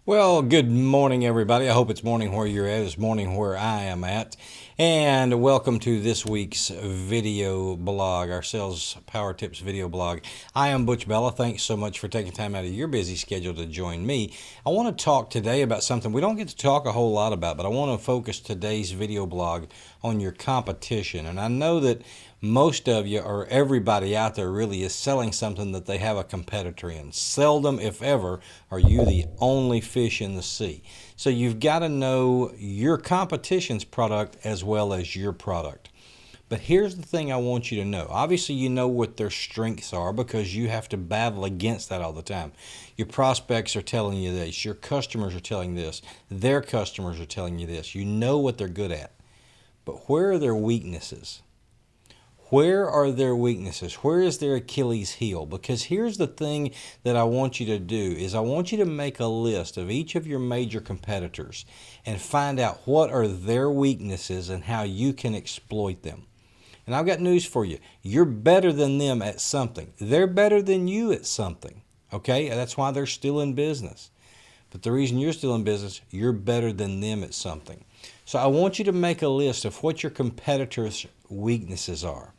Well, good morning, everybody. I hope it's morning where you're at. It's morning where I am at. And welcome to this week's video blog, our Sales Power Tips video blog. I am Butch Bellah. Thanks so much for taking time out of your busy schedule to join me. I want to talk today about something we don't get to talk a whole lot about, but I want to focus today's video blog on your competition. And I know that most of you, or everybody out there, really is selling something that they have a competitor in. Seldom, if ever, are you the only fish in the sea. So you've got to know your competition's product as well as your product. But here's the thing I want you to know. Obviously, you know what their strengths are because you have to battle against that all the time. Your prospects are telling you this. Your customers are telling you this. Their customers are telling you this. You know what they're good at. But where are their weaknesses? Where are their weaknesses? Where is their Achilles heel? Because here's the thing that I want you to do is I want you to make a list of each of your major competitors and find out what are their weaknesses and how you can exploit them. And I've got news for you. You're better than them at something. They're better than you at something. Okay? That's why they're still in business. But the reason you're still in business, you're better than them at something. So I want you to make a list of what your competitors' weaknesses are.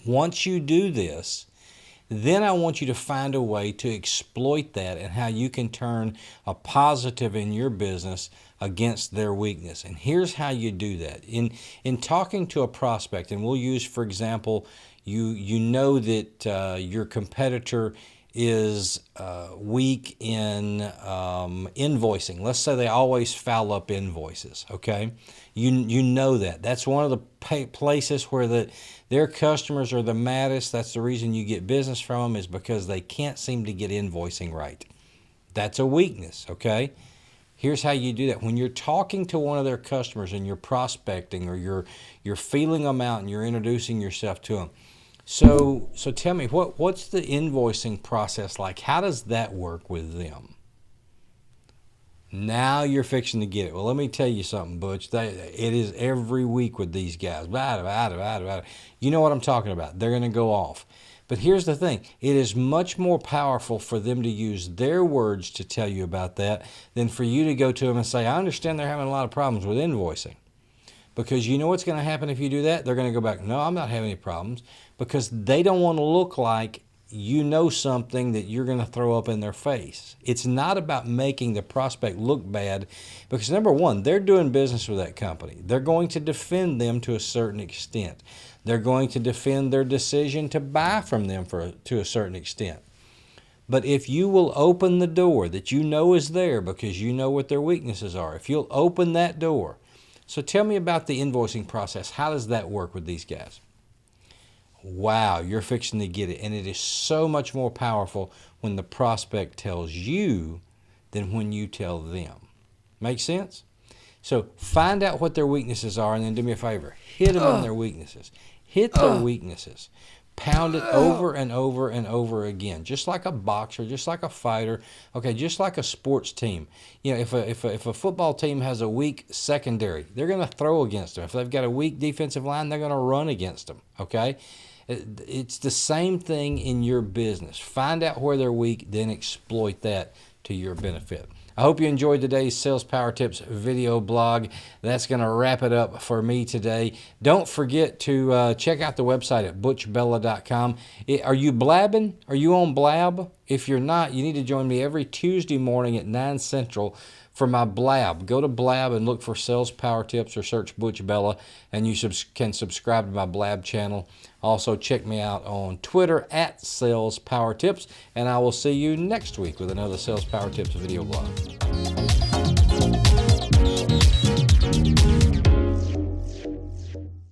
Once you do this, then I want you to find a way to exploit that and how you can turn a positive in your business against their weakness. And here's how you do that. In talking to a prospect, and we'll use, for example, you know that your competitor is weak in invoicing. Let's say they always foul up invoices, okay? You know that. That's one of the places where their customers are the maddest. That's the reason you get business from them, is because they can't seem to get invoicing right. That's a weakness, okay? Here's how you do that. When you're talking to one of their customers and you're prospecting, or you're feeling them out and you're introducing yourself to them, so tell me, what's the invoicing process like? How does that work with them? Now you're fixing to get it. Well, let me tell you something, Butch. It is every week with these guys. You know what I'm talking about. They're going to go off. But here's the thing. It is much more powerful for them to use their words to tell you about that than for you to go to them and say, I understand they're having a lot of problems with invoicing. Because you know what's going to happen if you do that? They're going to go back, no, I'm not having any problems, because they don't want to look like you know something that you're going to throw up in their face. It's not about making the prospect look bad, because number one, they're doing business with that company. They're going to defend them to a certain extent. They're going to defend their decision to buy from them to a certain extent. But if you will open the door that you know is there because you know what their weaknesses are, if you'll open that door. So tell me about the invoicing process. How does that work with these guys? Wow, you're fixing to get it. And it is so much more powerful when the prospect tells you than when you tell them. Make sense? So find out what their weaknesses are, and then do me a favor. Hit them on their weaknesses. Hit their weaknesses. Pound it over and over and over again, just like a boxer, just like a fighter, okay, just like a sports team. You know, if a football team has a weak secondary, they're going to throw against them. If they've got a weak defensive line, they're going to run against them, okay? It's the same thing in your business. Find out where they're weak, then exploit that to your benefit. I hope you enjoyed today's Sales Power Tips video blog. That's going to wrap it up for me today. Don't forget to check out the website at butchbellah.com. Are you blabbing? Are you on Blab? If you're not, you need to join me every Tuesday morning at 9 Central for my Blab. Go to Blab and look for Sales Power Tips, or search Butch Bellah, and you can subscribe to my Blab channel. Also, check me out on Twitter at Sales Power Tips, and I will see you next week with another Sales Power Tips video blog.